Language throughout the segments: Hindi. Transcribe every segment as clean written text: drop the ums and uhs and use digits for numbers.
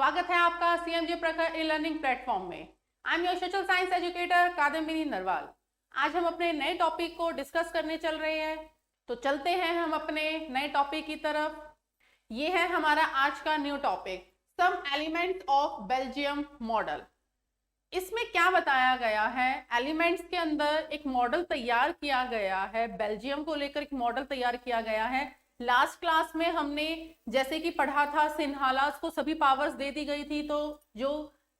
स्वागत है आपका सीएमजे प्रखर ई लर्निंग प्लेटफॉर्म में। I am your social science educator Kadambini Narwal. आज हम अपने नए टॉपिक को डिस्कस करने चल रहे हैं, तो चलते हैं हम अपने नए टॉपिक की तरफ। ये है हमारा आज का new topic, some elements of Belgium model. इसमें क्या बताया गया है, एलिमेंट्स के अंदर एक मॉडल तैयार किया गया है, बेल्जियम को लेकर एक मॉडल तैयार किया गया है। लास्ट क्लास में हमने जैसे कि पढ़ा था, सिन्हालास को सभी पावर्स दे दी गई थी, तो जो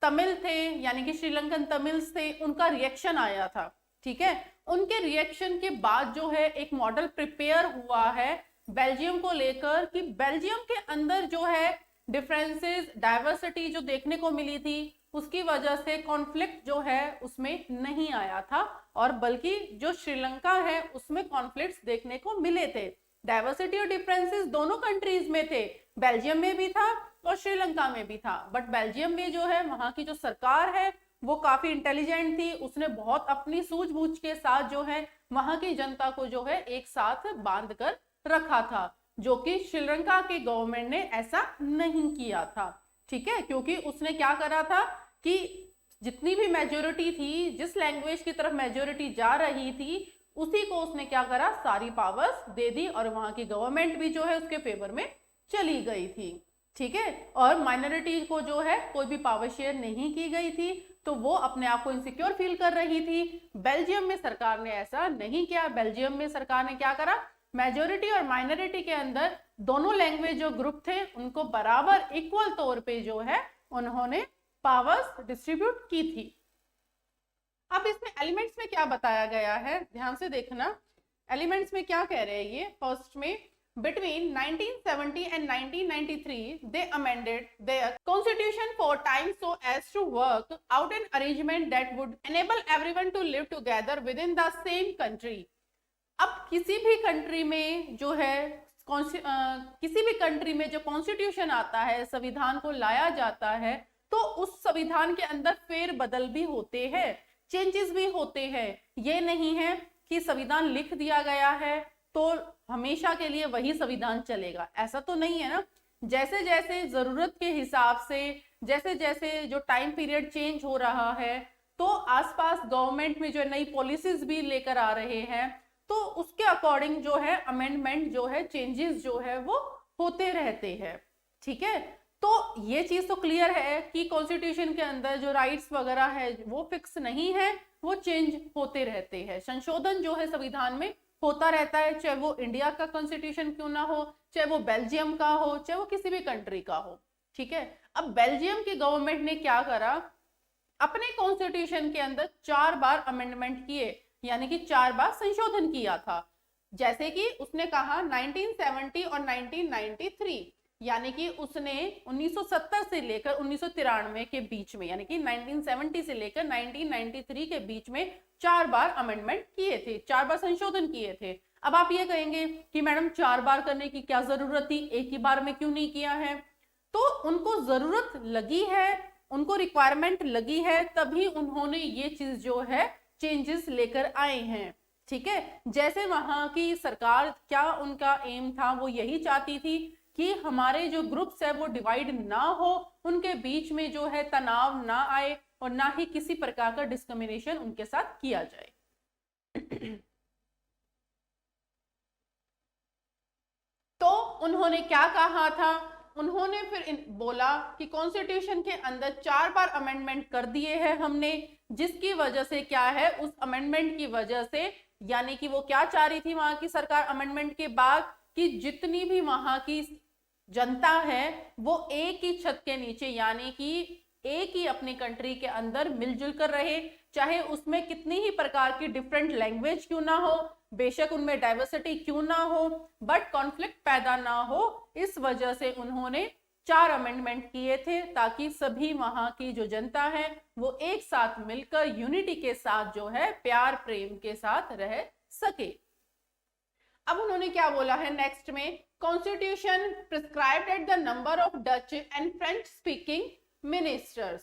तमिल थे यानी कि श्रीलंकन तमिल्स थे, उनका रिएक्शन आया था। ठीक है, उनके रिएक्शन के बाद जो है एक मॉडल प्रिपेयर हुआ है बेल्जियम को लेकर कि बेल्जियम के अंदर जो है डिफरेंसेस, डाइवर्सिटी जो देखने को मिली थी, उसकी वजह से कॉन्फ्लिक्ट जो है उसमें नहीं आया था, और बल्कि जो श्रीलंका है उसमें कॉन्फ्लिक्ट्स देखने को मिले थे। डाइवर्सिटी और डिफरेंसेस दोनों कंट्रीज में थे, बेल्जियम में भी था और श्रीलंका में भी था। बट बेल्जियम में जो है वहां की जो सरकार है वो काफी इंटेलिजेंट थी, उसने बहुत अपनी सूझबूझ के साथ जो है वहां की जनता को जो है एक साथ बांध कर रखा था, जो कि श्रीलंका के गवर्नमेंट ने ऐसा नहीं किया था। ठीक है, क्योंकि उसने क्या करा था कि जितनी भी मेजोरिटी थी, जिस लैंग्वेज की तरफ मेजोरिटी जा रही थी, उसी को उसने क्या करा, सारी पावर्स दे दी, और वहां की गवर्नमेंट भी जो है उसके फेवर में चली गई थी। ठीक है, और माइनॉरिटी को जो है कोई भी पावर शेयर नहीं की गई थी, तो वो अपने आप को इनसिक्योर फील कर रही थी। बेल्जियम में सरकार ने ऐसा नहीं किया। बेल्जियम में सरकार ने क्या करा, मेजोरिटी और माइनॉरिटी के अंदर दोनों लैंग्वेज जो ग्रुप थे उनको बराबर इक्वल तौर पे जो है उन्होंने पावर्स डिस्ट्रीब्यूट की थी। अब इसमें एलिमेंट्स में क्या बताया गया है, ध्यान से देखना। एलिमेंट्स में क्या कह रहे हैं ये, फर्स्ट में, between 1970 and 1993 they amended their constitution for time so as to work out an arrangement that would enable everyone to live together within the same country। अब किसी भी कंट्री में जो है किसी भी कंट्री में जो कॉन्स्टिट्यूशन आता है, संविधान को लाया जाता है, तो उस संविधान के अंदर फेर बदल भी होते हैं, चेंजेस भी होते हैं। ये नहीं है कि संविधान लिख दिया गया है तो हमेशा के लिए वही संविधान चलेगा, ऐसा तो नहीं है ना। जैसे जैसे जरूरत के हिसाब से, जैसे जैसे जो टाइम पीरियड चेंज हो रहा है, तो आसपास गवर्नमेंट में जो नई पॉलिसीज भी लेकर आ रहे हैं, तो उसके अकॉर्डिंग जो है अमेंडमेंट जो है, चेंजेस जो है वो होते रहते हैं। ठीक है, तो ये चीज तो क्लियर है कि कॉन्स्टिट्यूशन के अंदर जो राइट्स वगैरह है वो फिक्स नहीं है, वो चेंज होते रहते हैं। संशोधन जो है संविधान में होता रहता है, चाहे वो इंडिया का कॉन्स्टिट्यूशन क्यों ना हो, चाहे वो बेल्जियम का हो, चाहे वो किसी भी कंट्री का हो। ठीक है, अब बेल्जियम की गवर्नमेंट ने क्या करा, अपने कॉन्स्टिट्यूशन के अंदर 4 बार अमेंडमेंट किए, यानी कि 4 बार संशोधन किया था। जैसे कि उसने कहा 1970 और 1993, यानी कि उसने 1970 से लेकर 1993 के बीच में, यानी कि 1970 से लेकर 1993 के बीच में 4 बार अमेंडमेंट किए थे, 4 बार संशोधन किए थे। अब आप ये कहेंगे कि मैडम 4 बार करने की क्या जरूरत थी, एक ही बार में क्यों नहीं किया है? तो उनको जरूरत लगी है, उनको रिक्वायरमेंट लगी है, तभी उन्होंने ये चीज जो है चेंजेस लेकर आए हैं। ठीक है, जैसे वहां की सरकार, क्या उनका एम था, वो यही चाहती थी कि हमारे जो ग्रुप्स है वो डिवाइड ना हो, उनके बीच में जो है तनाव ना आए, और ना ही किसी प्रकार का डिस्क्रिमिनेशन उनके साथ किया जाए। तो उन्होंने क्या कहा था, उन्होंने फिर बोला कि कॉन्स्टिट्यूशन के अंदर 4 बार अमेंडमेंट कर दिए हैं हमने, जिसकी वजह से क्या है, उस अमेंडमेंट की वजह से, यानी कि वो क्या चाह रही थी वहां की सरकार अमेंडमेंट के बाद, कि जितनी भी वहां की जनता है वो एक ही छत के नीचे, यानी कि एक ही अपनी कंट्री के अंदर मिलजुल कर रहे, चाहे उसमें कितनी ही प्रकार की डिफरेंट लैंग्वेज क्यों ना हो, बेशक उनमें डाइवर्सिटी क्यों ना हो, बट कॉन्फ्लिक्ट पैदा ना हो। इस वजह से उन्होंने 4 अमेंडमेंट किए थे, ताकि सभी वहां की जो जनता है वो एक साथ मिलकर यूनिटी के साथ जो है प्यार प्रेम के साथ रह सके। अब उन्होंने क्या बोला है नेक्स्ट में, constitution prescribed at the number of Dutch and French speaking ministers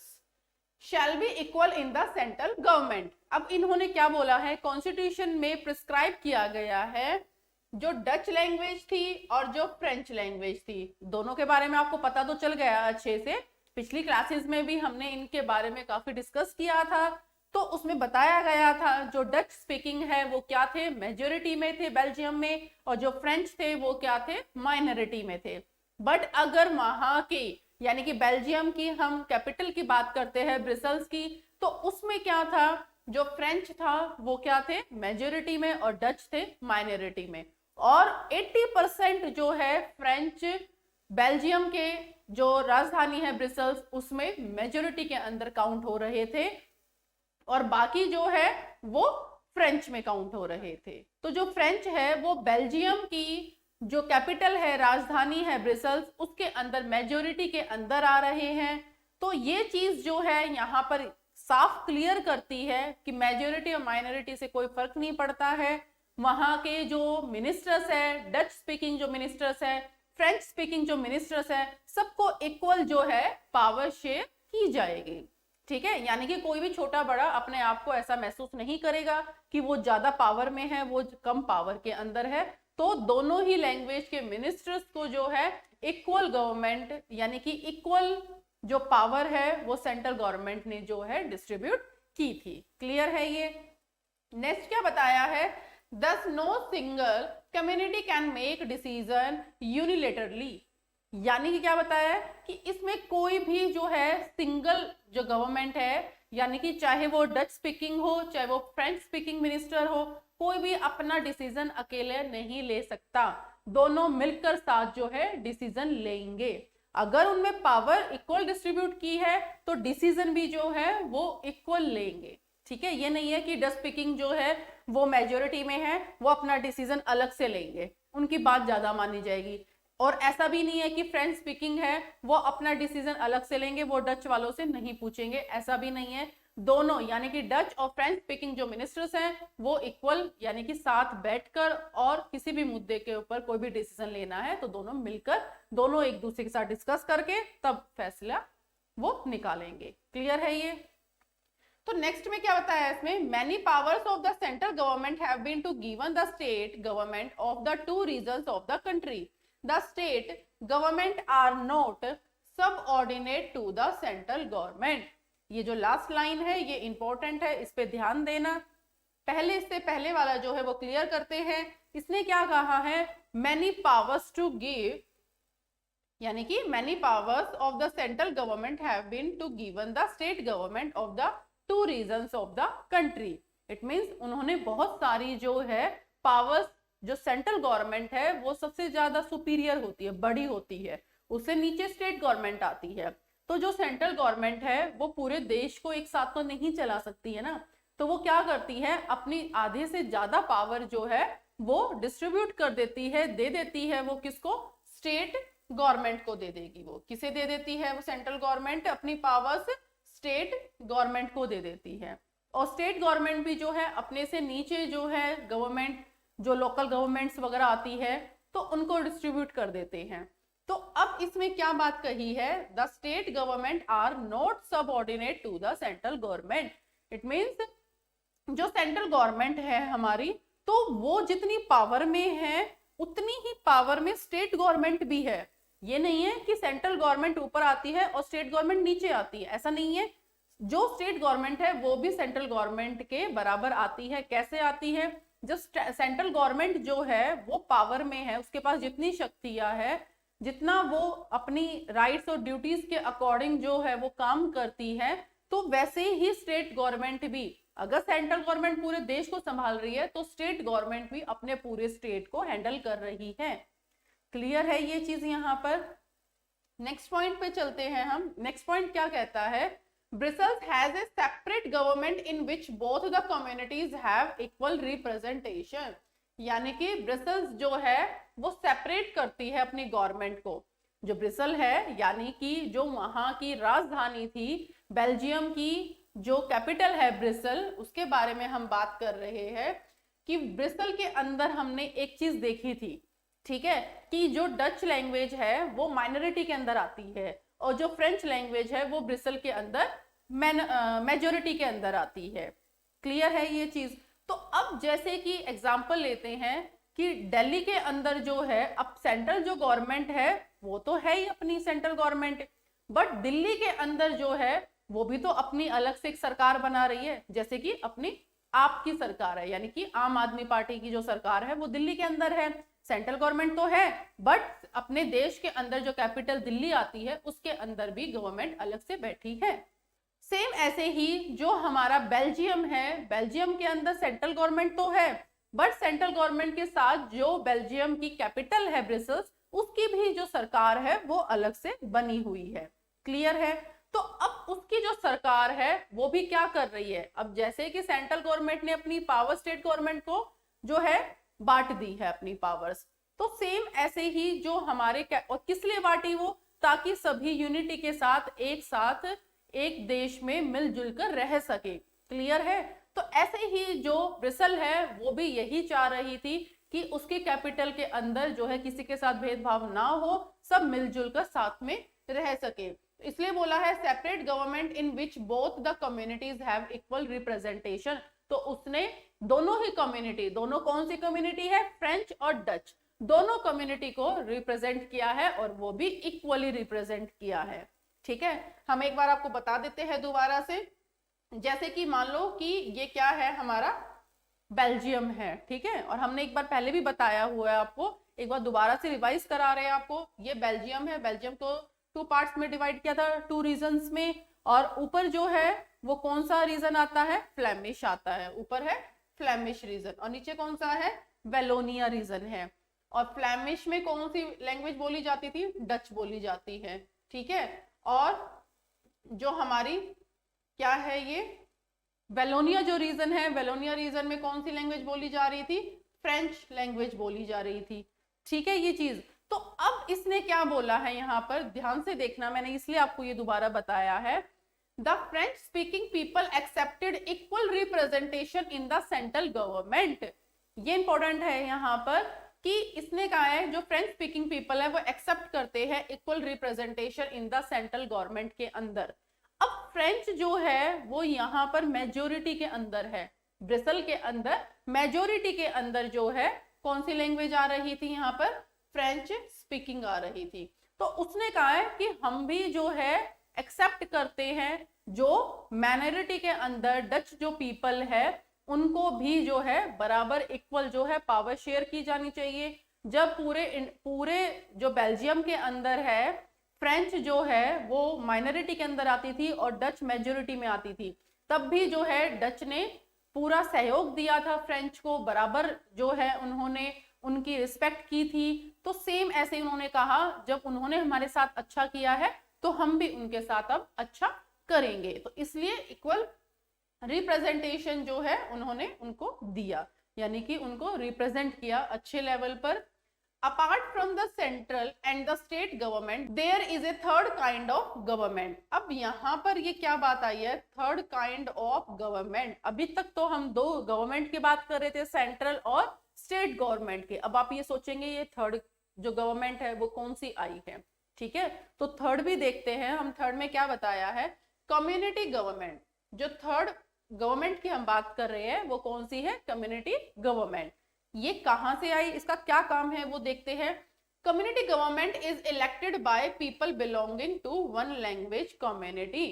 shall be equal in the central government. अब इन्होंने क्या बोला है, कॉन्स्टिट्यूशन में प्रिस्क्राइब किया गया है जो डच लैंग्वेज थी और जो फ्रेंच लैंग्वेज थी, दोनों के बारे में आपको पता तो चल गया अच्छे से पिछली क्लासेस में भी हमने इनके बारे में काफी डिस्कस किया था। तो उसमें बताया गया था जो डच स्पीकिंग है वो क्या थे, मेजोरिटी में थे बेल्जियम में, और जो फ्रेंच थे वो क्या थे, माइनॉरिटी में थे। बट अगर वहां के यानी कि बेल्जियम की हम कैपिटल की बात करते हैं ब्रिसल्स की, तो उसमें क्या था, जो फ्रेंच था वो क्या थे, मेजोरिटी में, और डच थे माइनॉरिटी में। और 80% जो है फ्रेंच बेल्जियम के जो राजधानी है ब्रिसल्स उसमें मेजोरिटी के अंदर काउंट हो रहे थे, और बाकी जो है वो फ्रेंच में काउंट हो रहे थे। तो जो फ्रेंच है वो बेल्जियम की जो कैपिटल है, राजधानी है ब्रिसल्स, उसके अंदर मेजोरिटी के अंदर आ रहे हैं। तो ये चीज जो है यहाँ पर साफ क्लियर करती है कि मेजोरिटी और माइनॉरिटी से कोई फर्क नहीं पड़ता है। वहां के जो मिनिस्टर्स है, डच स्पीकिंग जो मिनिस्टर्स है, फ्रेंच स्पीकिंग जो मिनिस्टर्स है, सबको इक्वल जो है पावर शेयर की जाएगी। ठीक है, यानी कि कोई भी छोटा बड़ा अपने आप को ऐसा महसूस नहीं करेगा कि वो ज्यादा पावर में है, वो कम पावर के अंदर है। तो दोनों ही लैंग्वेज के मिनिस्टर्स को जो है इक्वल गवर्नमेंट यानी कि इक्वल जो पावर है वो सेंट्रल गवर्नमेंट ने जो है डिस्ट्रीब्यूट की थी। क्लियर है ये। नेक्स्ट क्या बताया है, Thus no single community can make decision unilaterally। यानी कि क्या बताया है कि इसमें कोई भी जो है सिंगल जो गवर्नमेंट है, यानी कि चाहे वो डच स्पीकिंग हो चाहे वो फ्रेंच स्पीकिंग मिनिस्टर हो, कोई भी अपना डिसीजन अकेले नहीं ले सकता, दोनों मिलकर साथ जो है डिसीजन लेंगे। अगर उनमें पावर इक्वल डिस्ट्रीब्यूट की है तो डिसीजन भी जो है वो इक्वल लेंगे। ठीक है, ये नहीं है कि डच स्पीकिंग जो है वो मेजोरिटी में है, वो अपना डिसीजन अलग से लेंगे, उनकी बात ज्यादा मानी जाएगी। और ऐसा भी नहीं है कि फ्रेंच स्पीकिंग है वो अपना डिसीजन अलग से लेंगे, वो डच वालों से नहीं पूछेंगे, ऐसा भी नहीं है। दोनों यानी कि डच और फ्रेंच स्पीकिंग जो मिनिस्टर्स हैं वो इक्वल यानी कि साथ बैठकर और किसी भी मुद्दे के ऊपर कोई भी डिसीजन लेना है तो दोनों मिलकर, दोनों एक दूसरे के साथ डिस्कस करके तब फैसला वो निकालेंगे। क्लियर है ये। तो नेक्स्ट में क्या बताया है इसमें, many powers of the central government have been to given the state government of the two regions of the country. The state government are not subordinate to the central government. ये जो लास्ट लाइन है ये इंपॉर्टेंट है, इस पे ध्यान देना। पहले इससे पहले वाला जो है वो क्लियर करते हैं। इसने क्या कहा है, मैनी पावर्स टू गिव, यानी कि many powers of the central government have been to given the state government of the two regions of the country. It means उन्होंने बहुत सारी जो है पावर्स, जो सेंट्रल गवर्नमेंट है वो सबसे ज्यादा सुपीरियर होती है, बड़ी होती है, उससे नीचे स्टेट गवर्नमेंट आती है। तो जो सेंट्रल गवर्नमेंट है वो पूरे देश को एक साथ तो नहीं चला सकती है ना, तो वो क्या करती है, अपनी आधे से ज्यादा पावर जो है वो डिस्ट्रीब्यूट कर देती है, दे देती है। वो किसको, स्टेट गवर्नमेंट को दे देगी। वो किसे दे देती है, वो सेंट्रल गवर्नमेंट अपनी पावर्स स्टेट गवर्नमेंट को दे देती है। और स्टेट गवर्नमेंट भी जो है अपने से नीचे जो है गवर्नमेंट, जो लोकल गवर्नमेंट्स वगैरह आती है तो उनको डिस्ट्रीब्यूट कर देते हैं। तो अब इसमें क्या बात कही है, the state government are not subordinate to the central government. It means जो सेंट्रल गवर्नमेंट है हमारी, तो वो जितनी पावर में है उतनी ही पावर में स्टेट गवर्नमेंट भी है। ये नहीं है कि सेंट्रल गवर्नमेंट ऊपर आती है और स्टेट गवर्नमेंट नीचे आती है, ऐसा नहीं है। जो स्टेट गवर्नमेंट है वो भी सेंट्रल गवर्नमेंट के बराबर आती है। कैसे आती है, जो सेंट्रल गवर्नमेंट जो है वो पावर में है, उसके पास जितनी शक्तियां है, जितना वो अपनी राइट्स और ड्यूटीज के अकॉर्डिंग जो है वो काम करती है, तो वैसे ही स्टेट गवर्नमेंट भी, अगर सेंट्रल गवर्नमेंट पूरे देश को संभाल रही है तो स्टेट गवर्नमेंट भी अपने पूरे स्टेट को हैंडल कर रही है। क्लियर है ये चीज यहाँ पर। नेक्स्ट पॉइंट पे चलते हैं हम। नेक्स्ट पॉइंट क्या कहता है, bristles has a separate government in which both the communities have equal representation. यानी कि ब्रिसल्स जो है वो सेपरेट करती है अपनी गवर्नमेंट को। जो ब्रिसल है यानी कि जो वहां की राजधानी थी बेल्जियम की, जो कैपिटल है ब्रिसल, उसके बारे में हम बात कर रहे हैं कि ब्रिसल के अंदर हमने एक चीज देखी थी, ठीक है, कि जो डच लैंग्वेज है वो माइनॉरिटी के अंदर आती है और जो फ्रेंच लैंग्वेज है वो ब्रिसल के अंदर मेजोरिटी के अंदर आती है। क्लियर है ये चीज। तो अब जैसे कि एग्जांपल लेते हैं कि दिल्ली के अंदर जो है अब सेंट्रल जो गवर्नमेंट है वो तो है ही अपनी सेंट्रल गवर्नमेंट, बट दिल्ली के अंदर जो है वो भी तो अपनी अलग से एक सरकार बना रही है, जैसे कि अपनी आपकी सरकार है, यानी कि आम आदमी पार्टी की जो सरकार है वो दिल्ली के अंदर है। सेंट्रल गवर्नमेंट तो है, बट अपने देश के अंदर जो कैपिटल दिल्ली आती है उसके अंदर भी गवर्नमेंट अलग से बैठी है। सेम ऐसे ही जो हमारा बेल्जियम है, बेल्जियम के अंदर सेंट्रल गवर्नमेंट तो है, बट सेंट्रल गवर्नमेंट के साथ जो बेल्जियम की कैपिटल है ब्रसेल्स, उसकी भी जो सरकार है वो अलग से बनी हुई है। क्लियर है? तो अब उसकी जो सरकार है वो भी क्या कर रही है, अब जैसे कि सेंट्रल गवर्नमेंट ने अपनी पावर स्टेट गवर्नमेंट को जो है बांट दी है अपनी पावर्स, तो सेम ऐसे ही जो हमारे और किस लिए बांटी वो, ताकि सभी यूनिटी के साथ एक देश में मिलजुल कर रह सके। क्लियर है? तो ऐसे ही जो ब्रिसल है वो भी यही चाह रही थी कि उसके कैपिटल के अंदर जो है किसी के साथ भेदभाव ना हो, सब मिलजुल कर साथ में रह सके। इसलिए बोला है separate government in which both the communities have equal representation. तो उसने दोनों ही कम्युनिटी, दोनों कौन सी कम्युनिटी है, फ्रेंच और डच, दोनों कम्युनिटी को रिप्रेजेंट किया है और वो भी इक्वली रिप्रेजेंट किया है। ठीक है, हम एक बार आपको बता देते हैं दोबारा से, जैसे कि मान लो कि ये क्या है, हमारा बेल्जियम है। ठीक है, और हमने एक बार पहले भी बताया हुआ है आपको, एक बार दोबारा से रिवाइज करा रहे हैं आपको। ये बेल्जियम है, बेल्जियम को 2 पार्ट्स में डिवाइड किया था, 2 रीजन्स में, और ऊपर जो है वो कौन सा रीजन आता है, फ्लेमिश आता है, ऊपर है फ्लेमिश रीजन, और नीचे कौन सा है, वेलोनिया रीजन है। और फ्लेमिश में कौन सी लैंग्वेज बोली जाती थी, डच बोली जाती है। ठीक है, और जो हमारी क्या है ये वेलोनिया जो रीजन है, वेलोनिया रीजन में कौन सी लैंग्वेज बोली जा रही थी, फ्रेंच लैंग्वेज बोली जा रही थी। ठीक है, ये चीज। तो अब इसने क्या बोला है यहाँ पर, ध्यान से देखना, मैंने इसलिए आपको ये दोबारा बताया है। The French speaking people accepted equal representation in the central government. ये इंपॉर्टेंट है यहाँ पर कि इसने कहा है जो फ्रेंच स्पीकिंग पीपल है वो एक्सेप्ट करते हैं equal representation in the central government के अंदर। अब फ्रेंच जो है वो यहाँ पर मेजोरिटी के अंदर है, ब्रिसल के अंदर मेजोरिटी के अंदर जो है कौन सी लैंग्वेज आ रही थी, यहाँ पर फ्रेंच स्पीकिंग आ रही थी। तो उसने कहा है कि हम भी जो है एक्सेप्ट करते हैं जो माइनॉरिटी के अंदर डच जो पीपल है उनको भी जो है बराबर इक्वल जो है पावर शेयर की जानी चाहिए। जब पूरे जो बेल्जियम के अंदर है फ्रेंच जो है वो माइनॉरिटी के अंदर आती थी और डच मेजोरिटी में आती थी, तब भी जो है डच ने पूरा सहयोग दिया था फ्रेंच को, बराबर जो है उन्होंने उनकी रिस्पेक्ट की थी। तो सेम ऐसे उन्होंने कहा जब उन्होंने हमारे साथ अच्छा किया है तो हम भी उनके साथ अब अच्छा करेंगे। तो इसलिए इक्वल रिप्रेजेंटेशन जो है उन्होंने उनको दिया, यानी कि उनको रिप्रेजेंट किया अच्छे लेवल पर। Apart from the central and the state government there is a third kind of government. अब यहाँ पर ये क्या बात आई है, थर्ड काइंड ऑफ गवर्नमेंट। अभी तक तो हम 2 गवर्नमेंट की बात कर रहे थे, सेंट्रल और स्टेट गवर्नमेंट के। अब आप ये सोचेंगे ये थर्ड जो गवर्नमेंट है वो कौन सी आई है। ठीक है, तो थर्ड भी देखते हैं हम। थर्ड में क्या बताया है, कम्युनिटी गवर्नमेंट। जो थर्ड गवर्नमेंट की हम बात कर रहे हैं वो कौन सी है, कम्युनिटी गवर्नमेंट। ये कहां से आई, इसका क्या काम है वो देखते हैं। Community government is elected by people belonging to one language community.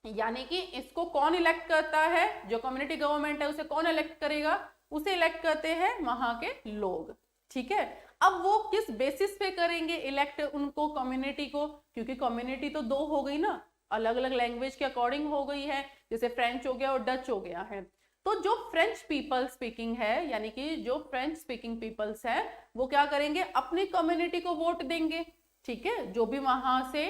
यानी कि इसको कौन इलेक्ट करता है, जो कम्युनिटी गवर्नमेंट है उसे कौन इलेक्ट करेगा, उसे इलेक्ट करते हैं वहां के लोग। ठीक है, अब वो किस बेसिस पे करेंगे इलेक्ट उनको, कम्युनिटी को, क्योंकि कम्युनिटी तो 2 हो गई ना, अलग अलग लैंग्वेज के अकॉर्डिंग हो गई है, जैसे फ्रेंच हो गया और डच हो गया है। तो जो फ्रेंच पीपल स्पीकिंग है, यानी कि जो फ्रेंच स्पीकिंग पीपल्स है वो क्या करेंगे, अपनी कम्युनिटी को वोट देंगे। ठीक है, जो भी वहां से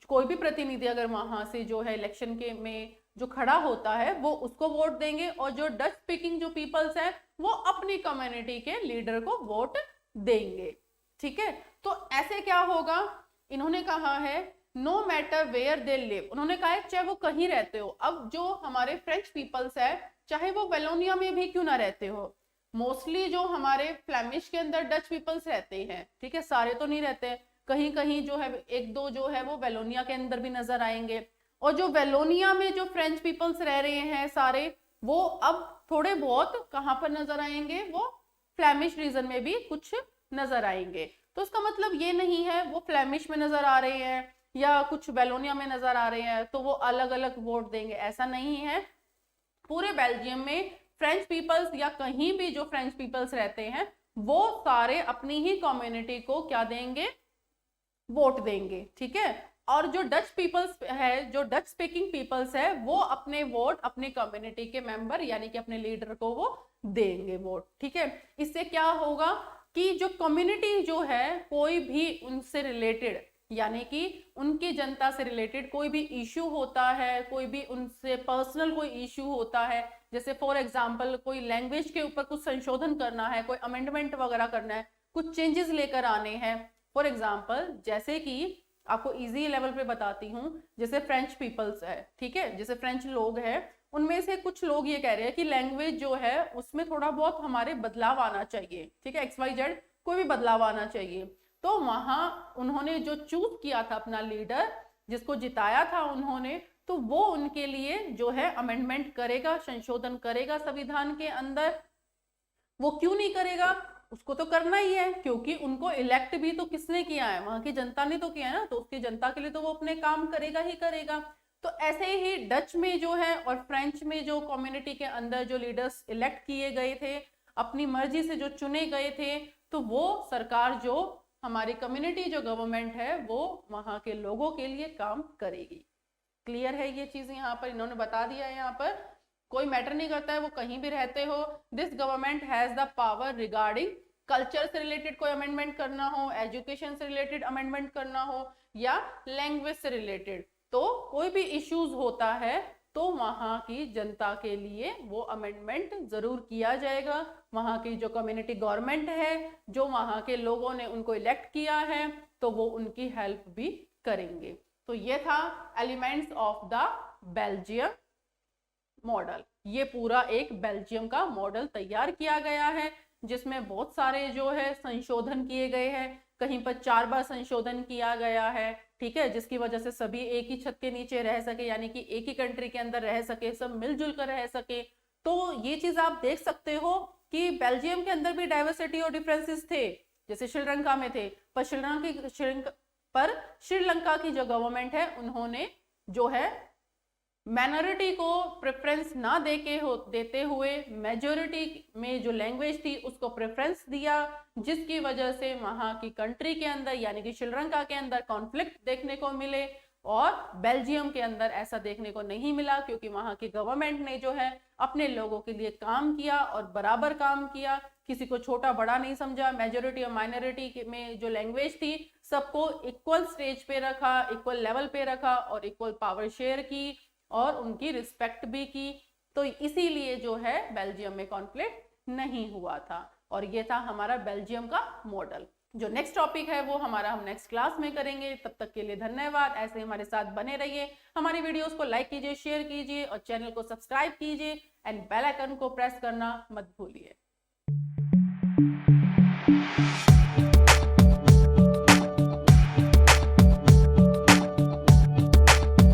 कोई भी प्रतिनिधि अगर वहां से जो है इलेक्शन के में जो खड़ा होता है वो उसको वोट देंगे, और जो डच स्पीकिंग जो पीपल्स है वो अपनी कम्युनिटी के लीडर को वोट देंगे। ठीक है, तो ऐसे क्या होगा, इन्होंने कहा है no matter where they live. उन्होंने कहा है चाहे वो कहीं रहते हो। अब जो हमारे फ्रेंच पीपल्स है चाहे वो वेलोनिया में भी क्यों ना रहते हो, मोस्टली जो हमारे फ्लेमिश के अंदर डच पीपल्स रहते हैं, ठीक है, सारे तो नहीं रहते, कहीं कहीं जो है 1-2 जो है वो वेलोनिया के अंदर भी नजर आएंगे। और जो वेलोनिया में जो फ्रेंच पीपल्स रह रहे हैं सारे, वो अब थोड़े बहुत कहां पर नजर आएंगे, वो फ्लेमिश रीजन में भी कुछ नजर आएंगे। तो इसका मतलब ये नहीं है वो फ्लेमिश में नजर आ रहे हैं या कुछ बेलोनिया में नजर आ रहे हैं तो वो अलग अलग वोट देंगे, ऐसा नहीं है। पूरे बेल्जियम में फ्रेंच पीपल्स या कहीं भी जो फ्रेंच पीपल्स रहते हैं वो सारे अपनी ही कम्युनिटी को क्या देंगे, वोट देंगे, ठीक है। और जो डच पीपल्स है, जो डच स्पीकिंग पीपल्स है, वो अपने वोट अपने कम्युनिटी के मेंबर यानी कि अपने लीडर को वो देंगे वोट, ठीक है। इससे क्या होगा कि जो कम्युनिटी जो है कोई भी उनसे रिलेटेड यानी कि उनकी जनता से रिलेटेड कोई भी इश्यू होता है, कोई भी उनसे पर्सनल कोई इश्यू होता है, जैसे फॉर एग्जांपल कोई लैंग्वेज के ऊपर कुछ संशोधन करना है, कोई अमेंडमेंट वगैरह करना है, कुछ चेंजेस लेकर आने हैं। फॉर एग्जांपल जैसे कि आपको इजी लेवल पे बताती हूँ, जैसे फ्रेंच पीपल्स है, ठीक है, जैसे फ्रेंच लोग हैं, उनमें से कुछ लोग ये कह रहे हैं कि लैंग्वेज जो है उसमें थोड़ा बहुत हमारे बदलाव आना चाहिए, ठीक है, XYZ कोई भी बदलाव आना चाहिए। तो वहां उन्होंने जो चूज किया था अपना लीडर, जिसको जिताया था उन्होंने, तो वो उनके लिए जो है अमेंडमेंट करेगा, संशोधन करेगा संविधान के अंदर। वो क्यों नहीं करेगा, उसको तो करना ही है, क्योंकि उनको इलेक्ट भी तो किसने किया है, वहां की जनता ने तो किया है ना, तो उसकी जनता के लिए तो वो अपने काम करेगा ही करेगा। तो ऐसे ही डच में जो है और फ्रेंच में जो कम्युनिटी के अंदर जो लीडर्स इलेक्ट किए गए थे, अपनी मर्जी से जो चुने गए थे, तो वो सरकार जो हमारी कम्युनिटी जो गवर्नमेंट है वो वहां के लोगों के लिए काम करेगी। क्लियर है ये चीज, यहाँ पर इन्होंने बता दिया है, यहाँ पर कोई मैटर नहीं करता है वो कहीं भी रहते हो। This government has the power regarding culture से रिलेटेड कोई अमेंडमेंट करना हो, एजुकेशन से रिलेटेड अमेंडमेंट करना हो, या लैंग्वेज से रिलेटेड, तो कोई भी इश्यूज होता है तो वहां की जनता के लिए वो अमेंडमेंट जरूर किया जाएगा। वहां की जो कम्युनिटी गवर्नमेंट है, जो वहां के लोगों ने उनको इलेक्ट किया है, तो वो उनकी हेल्प भी करेंगे। तो ये था elements of the Belgium model. ये पूरा एक बेल्जियम का मॉडल तैयार किया गया है, जिसमें बहुत सारे जो है संशोधन किए गए हैं, कहीं पर 4 बार संशोधन किया गया है, ठीक है, जिसकी वजह से सभी एक ही छत के नीचे रह सके, यानी कि एक ही कंट्री के अंदर रह सके, सब मिलजुल कर रह सके। तो ये चीज आप देख सकते हो कि बेल्जियम के अंदर भी डाइवर्सिटी और डिफरेंसेस थे, जैसे श्रीलंका में थे, पर श्रीलंका की जो गवर्नमेंट है उन्होंने जो है माइनॉरिटी को प्रेफरेंस ना देते हुए मेजोरिटी में जो लैंग्वेज थी उसको प्रेफरेंस दिया, जिसकी वजह से वहां की कंट्री के अंदर यानी कि श्रीलंका के अंदर कॉन्फ्लिक्ट देखने को मिले, और बेल्जियम के अंदर ऐसा देखने को नहीं मिला, क्योंकि वहां की गवर्नमेंट ने जो है अपने लोगों के लिए काम किया और बराबर काम किया, किसी को छोटा बड़ा नहीं समझा। मेजोरिटी और माइनॉरिटी में जो लैंग्वेज थी सबको इक्वल स्टेज पे रखा, इक्वल लेवल पे रखा, और इक्वल पावर शेयर की और उनकी रिस्पेक्ट भी की। तो इसीलिए जो है बेल्जियम में कॉन्फ्लिक्ट नहीं हुआ था, और ये था हमारा बेल्जियम का मॉडल। जो नेक्स्ट टॉपिक है वो हमारा हम नेक्स्ट क्लास में करेंगे। तब तक के लिए धन्यवाद। ऐसे हमारे साथ बने रहिए, हमारी वीडियोस को लाइक कीजिए, शेयर कीजिए और चैनल को सब्सक्राइब कीजिए, एंड बेल आइकन को प्रेस करना मत भूलिए।